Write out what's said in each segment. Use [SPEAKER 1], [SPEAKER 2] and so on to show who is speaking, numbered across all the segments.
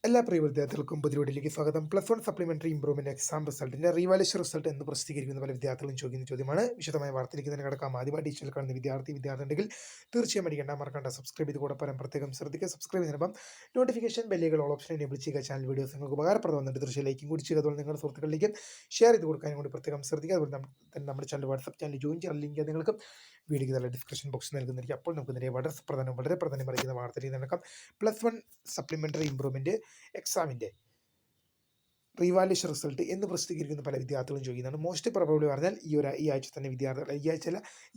[SPEAKER 1] എല്ലാ പ്രിയ വിദ്യാർത്ഥികൾക്കും പുതിയ വീഡിയോയിലേക്ക് സ്വാഗതം. Plus one supplementary improvement exam റിസൾട്ടിന്റെ റീവാലുവേഷൻ റിസൾട്ട് എന്ന് പ്രസിദ്ധീകരിക്കുന്ന പല വിദ്യാർത്ഥികളും ചോദിക്കുന്ന ചോദ്യമാണ്. വിശദമായ വാർത്തയിലേക്ക് തന്നെ കിടക്കാം. ആദ്യമായി ടീച്ചറിൽ കാണുന്ന വിദ്യാർത്ഥി ഉണ്ടെങ്കിൽ തീർച്ചയായും അടിക്കേണ്ട മറക്കണ്ട സബ്സ്ക്രൈബ് ചെയ്ത് കൂടെ പറയാൻ പ്രത്യേകം ശ്രദ്ധിക്കുക. സബ്സ്ക്രൈബ് ചെയ്യുന്നതിനൊപ്പം നോട്ടിഫിക്കേഷൻ ബെല്ലുകൾ ഓൾ ഓപ്ഷൻ എനേബിൾ ചെയ്യുക. ചാനൽ വീഡിയോസ് നിങ്ങൾക്ക് ഉപകാരപ്രദമാകുന്നുണ്ട്. തീർച്ചയായും ലൈക്കും കൂടി ചെയ്യുക. അതുപോലെ നിങ്ങളുടെ സുഹൃത്തുക്കളിലേക്കും ഷെയർ ചെയ്ത് കൊടുക്കാനും കൂടി പ്രത്യേകം ശ്രദ്ധിക്കുക. അതുപോലെ തന്നെ നമ്മുടെ ചാനൽ വാട്സ്ആപ്പ് ചാനൽ ജോയിൻ ചെയ്യാൻ ലിങ്ക് നിങ്ങൾക്ക് വീഡിയോക്ക് നല്ല ഡിസ്ക്രിപ്ഷൻ ബോക്സ് നൽകുന്നതായിരിക്കും. അപ്പോൾ നമുക്ക് നേരെ വളരെ പ്രധാനം അറിയിക്കുന്ന വാർത്തയിൽ നടക്കാം. പ്ലസ് വൺ സപ്ലിമെന്ററി ഇംപ്രൂവ്മെന്റ് എക്സാമിന്റെ റീവാലുവേഷൻ റിസൾട്ട് എന്ന് പ്രസിദ്ധീകരിക്കുന്ന പല വിദ്യാർത്ഥികളും ചോദിക്കുന്നതാണ്. മോസ്റ്റ് പ്രോബബിളി പറഞ്ഞാൽ ഈ ആഴ്ച തന്നെ വിദ്യാർത്ഥികൾ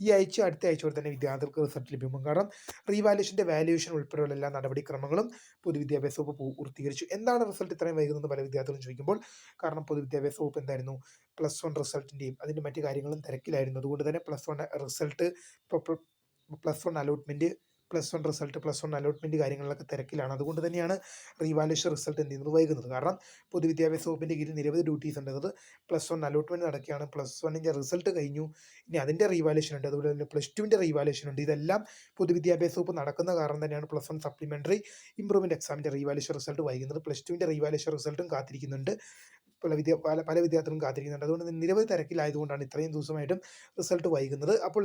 [SPEAKER 1] ഈ ആഴ്ച അടുത്ത ആഴ്ച വരെ തന്നെ വിദ്യാർത്ഥികൾക്ക് റിസൾട്ട് ലഭ്യമാകും. കാരണം റീവാലുവേഷൻ്റെ വാല്യുവേഷൻ ഉൾപ്പെടെയുള്ള എല്ലാ നടപടിക്രമങ്ങളും പൊതുവിദ്യാഭ്യാസ വകുപ്പ് പൂർത്തീകരിച്ചു. എന്താണ് റിസൾട്ട് ഇത്രയും വൈകുന്നത് പല വിദ്യാർത്ഥികളും ചോദിക്കുമ്പോൾ, കാരണം പൊതുവിദ്യാഭ്യാസ വകുപ്പ് എന്തായിരുന്നു, പ്ലസ് വൺ റിസൾട്ടിൻ്റെയും അതിൻ്റെ മറ്റു കാര്യങ്ങളും തിരക്കിലായിരുന്നു. അതുകൊണ്ട് തന്നെ plus one result, plus one allotment plus one allotment കാര്യങ്ങളിലൊക്കെ തിരക്കിലാണ്. അതുകൊണ്ട് തന്നെയാണ് റീവാലുവേഷൻ റിസൾട്ട് എന്ത് ചെയ്യുന്നത് വൈകുന്നത്. കാരണം പൊതുവിദ്യാഭ്യാസ വകുപ്പിൻ്റെ കീഴിൽ നിരവധി ഡ്യൂട്ടീസ് ഉണ്ട്. അത് പ്ലസ് വൺ അലോട്ട്മെൻറ്റ് നടക്കുകയാണ്, പ്ലസ് വണ്ണിൻ്റെ റിസൾട്ട് കഴിഞ്ഞു, ഇനി അതിൻ്റെ റീവാലുവേഷൻ ഉണ്ട്, അതുപോലെ തന്നെ പ്ലസ് ടുവിൻ്റെ റീവാലുവേഷൻ ഉണ്ട്. ഇതെല്ലാം പൊതുവിദ്യാഭ്യാസ വകുപ്പ് നടക്കുന്ന കാരണം തന്നെയാണ് പ്ലസ് വൺ സപ്ലിമെൻ്ററി ഇംപ്രൂവ്മെൻറ്റ് എക്സാമിൻ്റെ റീവാലുവേഷൻ റിസൾട്ട് വൈകുന്നത്. പ്ലസ് ടുവിൻ്റെ റീവാലുവേഷൻ റിസൾട്ടും കാത്തിരിക്കുന്നുണ്ട്. പല വിദ്യാർത്ഥികളും കാത്തിരിക്കുന്നുണ്ട്. അതുകൊണ്ട് നിരവധി തിരക്കിലായതുകൊണ്ടാണ് ഇത്രയും ദിവസമായിട്ടും റിസൾട്ട് വൈകുന്നത്. അപ്പോൾ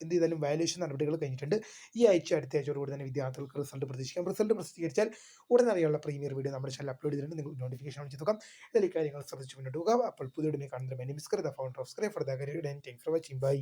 [SPEAKER 1] എന്ത് ചെയ്താലും വാല്യുവേഷൻ നടപടികൾ കഴിഞ്ഞിട്ടുണ്ട്. ഈ ആഴ്ച അടുത്ത ആഴ്ചയോടുകൂടി തന്നെ വിദ്യാർത്ഥികൾക്ക് റിസൾട്ട് പ്രതീക്ഷിക്കാം. റിസൾട്ട് പ്രസിദ്ധീകരിച്ചാൽ ഉടൻ അറിയാനുള്ള പ്രീമിയർ വീഡിയോ നമ്മുടെ ചാനൽ അപ്ലോഡ് ചെയ്തിട്ടുണ്ട്. നിങ്ങൾ നോട്ടിഫിക്കേഷൻ അടിച്ചു നോക്കാം. ഇതിൽ കാര്യങ്ങൾ ശ്രദ്ധിച്ചു മുന്നോട്ട് പോകുക. അപ്പോൾ പുതിയ കാണുന്ന founder of scribe for the career. Thanks for watching. By.